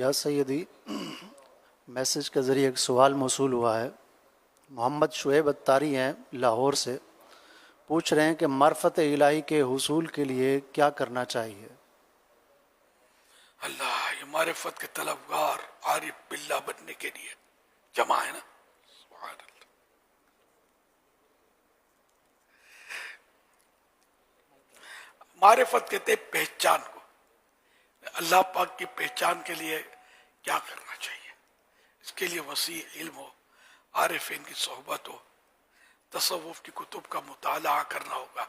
یا سیدی، میسج کے ذریعے ایک سوال موصول ہوا ہے۔ محمد شعیب اتاری ہیں لاہور سے، پوچھ رہے ہیں کہ معرفت الہی کے حصول کے لیے کیا کرنا چاہیے؟ اللہ، یہ معرفت کے طلبگار عارف باللہ بننے کے لیے جمع ہے نا۔ سبحان اللہ۔ معرفت کہتے ہیں پہچان کو۔ اللہ پاک کی پہچان کے لیے کیا کرنا چاہیے؟ اس کے لیے وسیع علم ہو، عارفین کی صحبت ہو، تصوف کی کتب کا مطالعہ کرنا ہوگا،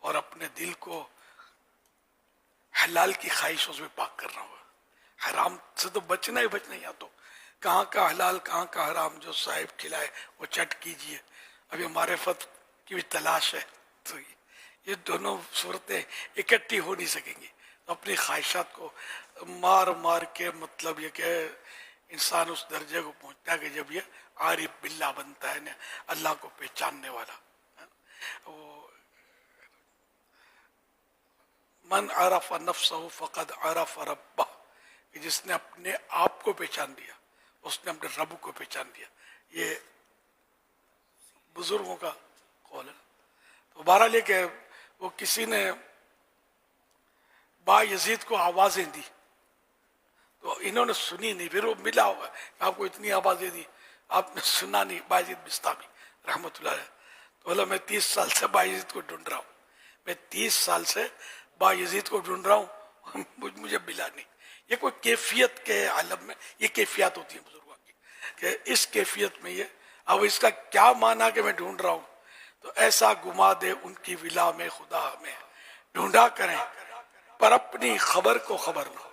اور اپنے دل کو حلال کی خواہشوں سے پاک کرنا ہوگا۔ حرام سے تو بچنا ہی بچنا، یا تو کہاں کا حلال کہاں کا حرام جو صاحب کھلائے وہ چٹ کیجئے۔ اب یہ معرفت کی بھی تلاش ہے، تو یہ دونوں صورتیں اکٹھی ہو نہیں سکیں گی۔ اپنی خواہشات کو مار مار کے، مطلب یہ کہ انسان اس درجے کو پہنچتا ہے کہ جب یہ عارف باللہ بنتا ہے نا، اللہ کو پہچاننے والا۔ وہ من عرف نفسہ فقد عرف ربہ، کہ جس نے اپنے آپ کو پہچان دیا اس نے اپنے رب کو پہچان دیا۔ یہ بزرگوں کا قول ہے۔ تو بہرحال یہ کہ وہ کسی نے با یزید کو آوازیں دی تو انہوں نے سنی نہیں، پھر وہ ملا ہوگا کہ آپ کو اتنی آوازیں دی آپ نے سنا نہیں۔ با یزید بستامی رحمۃ اللہ علیہ تو بولا میں 30 سال سے با یزید کو ڈھونڈ رہا ہوں، میں 30 سال سے با یزید کو ڈھونڈ رہا ہوں، مجھے ملا نہیں۔ یہ کوئی کیفیت کے عالم میں یہ کیفیات ہوتی ہیں بزرگوں کی، کہ اس کیفیت میں یہ، اب اس کا کیا معنی کہ میں ڈھونڈ رہا ہوں؟ تو ایسا گما دے ان کی ولا میں خدا میں، ڈھونڈا کریں پر اپنی خبر کو خبر نہ ہو۔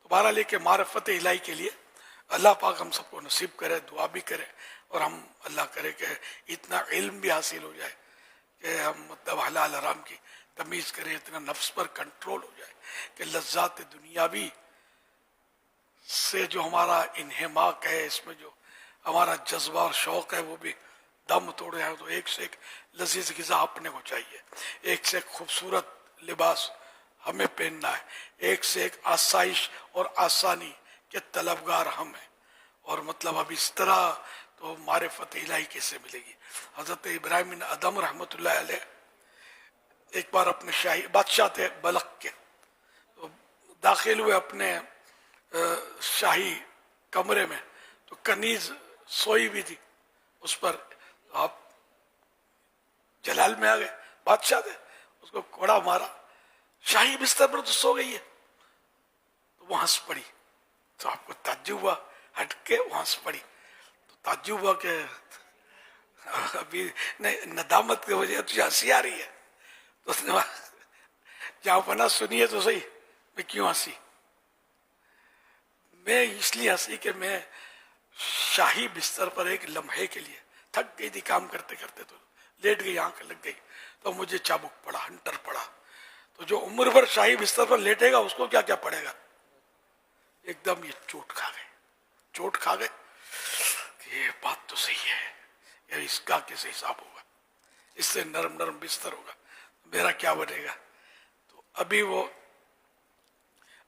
دوبارہ لے کے معرفت الہی کے لیے اللہ پاک ہم سب کو نصیب کرے، دعا بھی کرے، اور ہم اللہ کرے کہ اتنا علم بھی حاصل ہو جائے کہ ہم مطلب حلال حرام کی تمیز کریں، اتنا نفس پر کنٹرول ہو جائے کہ لذات دنیاوی سے جو ہمارا انہماک ہے، اس میں جو ہمارا جذبہ اور شوق ہے وہ بھی دم توڑ جائے۔ تو ایک سے ایک لذیذ غذا اپنے کو چاہیے، ایک سے ایک خوبصورت لباس ہمیں پہننا ہے، ایک سے ایک آسائش اور آسانی کے طلبگار ہم ہیں، اور مطلب اب اس طرح تو معرفت الہی کیسے ملے گی؟ حضرت ابراہیم بن ادم رحمۃ اللہ علیہ ایک بار اپنے شاہی بادشاہ تھے بلخ کے، تو داخل ہوئے اپنے شاہی کمرے میں، تو کنیز سوئی بھی تھی اس پر، آپ جلال میں آ گئے، بادشاہ تھے، اس کو کوڑا مارا، شاہی بستر پر تو سو گئی ہے، تو وہ ہنس پڑی۔ تو آپ کو تعجب ہوا، ہٹ کے وہ ہنس پڑی، تو تعجب ہوا کہ ابھی ندامت کی وجہ تجھے ہنسی آ رہی ہے؟ تو اس نے جہاں پناہ سنیے تو صحیح، میں کیوں ہنسی؟ میں اس لیے ہنسی کہ میں شاہی بستر پر ایک لمحے کے لیے تھک گئی تھی کام کرتے کرتے، تو لیٹ گئی، آنکھ لگ گئی، تو مجھے چابک پڑا، ہنٹر پڑا۔ تو جو عمر بھر شاہی بستر پر لیٹے گا اس کو کیا کیا پڑے گا؟ ایک دم یہ چوٹ کھا گئے کہ یہ بات تو صحیح ہے، یہ اس کا کیسے حساب ہوگا، اس سے نرم نرم بستر ہوگا، میرا کیا بنے گا؟ تو ابھی وہ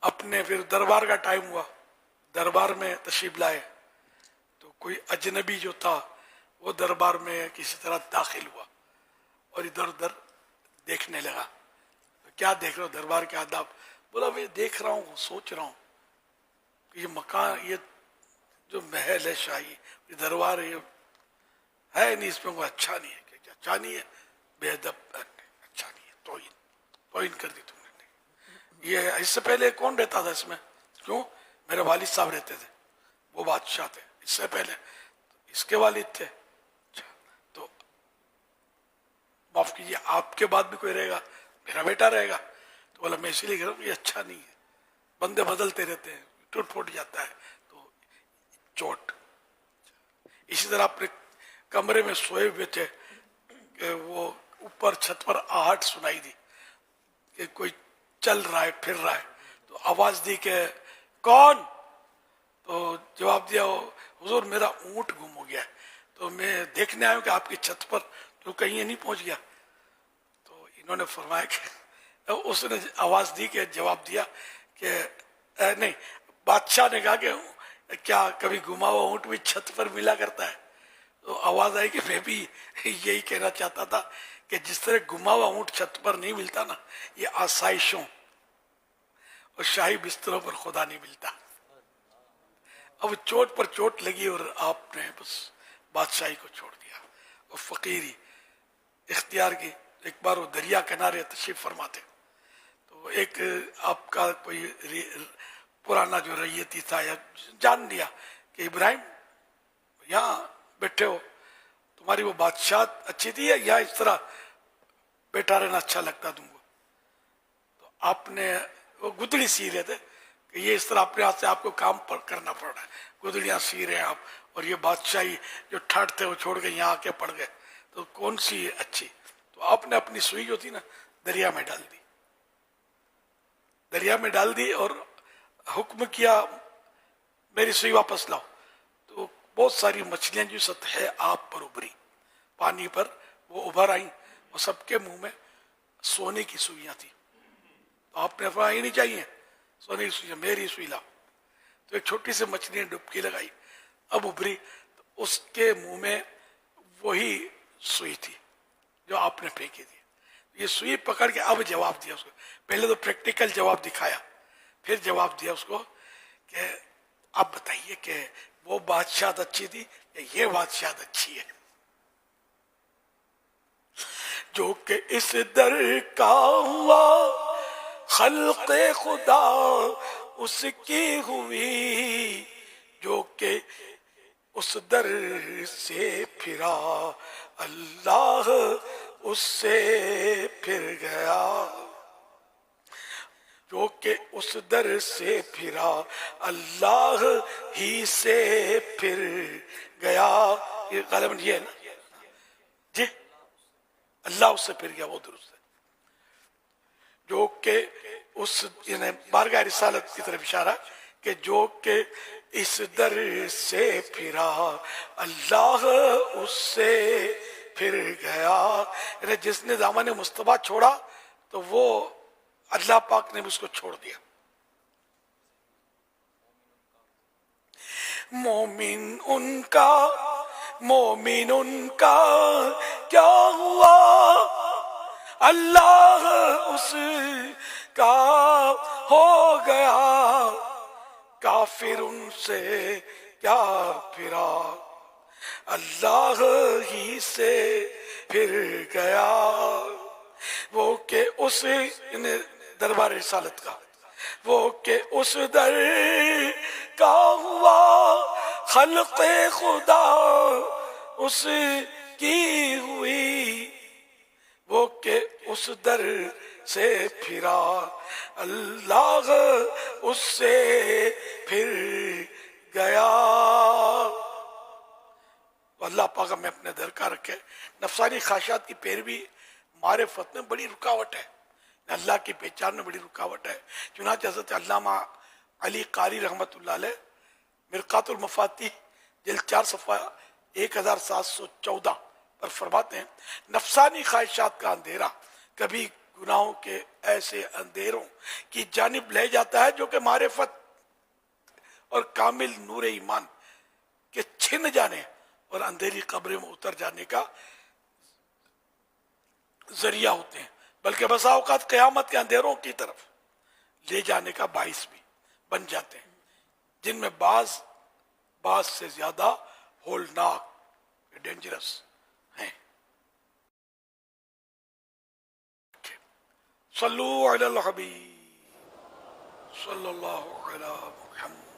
اپنے پھر دربار کا ٹائم ہوا، دربار میں تشریف لائے، تو کوئی اجنبی جو تھا وہ دربار میں کسی طرح داخل ہوا اور ادھر ادھر دیکھنے لگا۔ کیا دیکھ رہا ہو؟ دربار کے آداب۔ بولا میں دیکھ رہا ہوں، سوچ رہا ہوں کہ یہ مکان، یہ جو محل ہے شاہی، یہ دربار ہے نہیں، اس میں کوئی اچھا نہیں ہے۔ کہ اچھا نہیں ہے؟ بے ادب، اچھا نہیں ہے، توہین کر دی تم نے۔ یہ اس سے پہلے کون رہتا تھا اس میں؟ کیوں؟ میرے والد صاحب رہتے تھے، وہ بادشاہ تھے، اس سے پہلے اس کے والد تھے۔ تو معاف کیجیے، آپ کے بعد بھی کوئی رہے گا؟ میرا بیٹا رہے گا۔ تو بولا میں اسی لیے کہہ رہا ہوں یہ اچھا نہیں ہے، بندے بدلتے رہتے ہیں، ٹوٹ پھوٹ جاتا ہے، تو چوٹ۔ اسی طرح اپنے کمرے میں سوئے ہوئے تھے کہ وہ اوپر چھت پر آہٹ سنائی دی کہ کوئی چل رہا ہے، پھر رہا ہے، تو آواز دی کہ کون؟ تو جواب دیا حضور میرا اونٹ گم ہو گیا ہے، تو میں دیکھنے آیا ہوں کہ آپ کی چھت پر تو کہیں یہ نہیں پہنچ گیا۔ تو انہوں نے فرمایا کہ اس نے آواز دی کہ جواب دیا کہ نہیں، بادشاہ نے کہا کہ کیا کبھی گما ہوا اونٹ بھی چھت پر ملا کرتا ہے؟ تو آواز آئی کہ میں بھی یہی کہنا چاہتا تھا کہ جس طرح گما ہوا اونٹ چھت پر نہیں ملتا نا، یہ آسائشوں اور شاہی بستروں پر خدا نہیں ملتا. اب چوٹ پر چوٹ لگی اور آپ نے بس بادشاہی کو چھوڑ دیا اور فقیری اختیار کی. ایک بار وہ دریا کنارے تشریف فرما تھے، تو ایک آپ کا کوئی پرانا جو ریتی تھا یا جان لیا کہ ابراہیم یہاں بیٹھے ہو، تمہاری وہ بادشاہ اچھی تھی یا یہاں اس طرح بیٹھا رہنا اچھا لگتا تم کو؟ تو آپ نے وہ گدڑی سی رہے تھے کہ یہ اس طرح اپنے ہاتھ سے آپ کو کام پر کرنا پڑ رہا ہے، گدڑیاں سی رہے ہیں آپ، اور یہ بادشاہی جو ٹھٹ تھے وہ چھوڑ کے یہاں آ کے پڑ گئے، تو کون سی اچھی؟ تو آپ نے اپنی سوئی جو تھی نا دریا میں ڈال دی، دریا میں ڈال دی اور حکم کیا میری سوئی واپس لاؤ. تو بہت ساری مچھلیاں جو سطح آپ پر ابھری، پانی پر وہ ابھر آئیں، اور سب کے منہ میں سونے کی سوئیاں تھیں. تو آپ نے فرمایا یہ نہیں چاہیے سونے کی سوئیاں، میری سوئی لاؤ. تو ایک چھوٹی سی مچھلی نے ڈبکی لگائی، اب ابھری، تو اس کے منہ میں وہی سوئی تھی جو آپ نے پھینکی تھی. یہ سوئی پکڑ کے اب جواب دیا اس کو. پہلے تو پریکٹیکل جواب دکھایا، پھر جواب دیا اس کو کہ آپ بتائیے کہ وہ بادشاہت اچھی تھی یا یہ بادشاہت اچھی ہے؟ جو کہ اس در کا ہوا خلق خدا اس کی ہوئی، جو کہ اس در سے پھرا اللہ اس سے پھر گیا، جو کہ اس در سے پھرا اللہ ہی سے پھر گیا. یہ غالباً یہ ہے نا جی، اللہ اس سے پھر گیا، وہ درست ہے. جو کہ اس یعنی بارگاہ رسالت کی طرف اشارہ کہ جو کہ اس در سے پھرا اللہ اس سے پھر گیا، یعنی جس نے دامن مصطفیٰ چھوڑا تو وہ اللہ پاک نے اس کو چھوڑ دیا. مومن ان کا کیا ہوا، اللہ اس کا ہو گیا، کافر ان سے کیا پھرا اللہ ہی سے پھر گیا. وہ کہ اس دربار رسالت کا، وہ کہ اس در کا ہوا خلق خدا اس کی ہوئی، وہ کہ اس در سے پھرا اللہ اس سے پھر گیا. تو اللہ پاک ہمیں اپنے در کا رکھے. نفسانی خواہشات کی پیروی معرفت میں بڑی رکاوٹ ہے، اللہ کی پہچان میں بڑی رکاوٹ ہے. چنانچہ حضرت علامہ علی قاری رحمۃ اللہ علیہ مرقات المفاتیح جلد 4 صفحہ 1714 پر فرماتے ہیں نفسانی خواہشات کا اندھیرا کبھی گناہوں کے ایسے اندھیروں کی جانب لے جاتا ہے جو کہ معرفت اور کامل نور ایمان کے چھن جانے اور اندھیری قبر میں اتر جانے کا ذریعہ ہوتے ہیں، بلکہ بسا اوقات قیامت کے اندھیروں کی طرف لے جانے کا باعث بھی بن جاتے ہیں، جن میں بعض سے زیادہ ہولناک ڈینجرس ہیں. صلو علی الحبیب صلی اللہ علی محمد.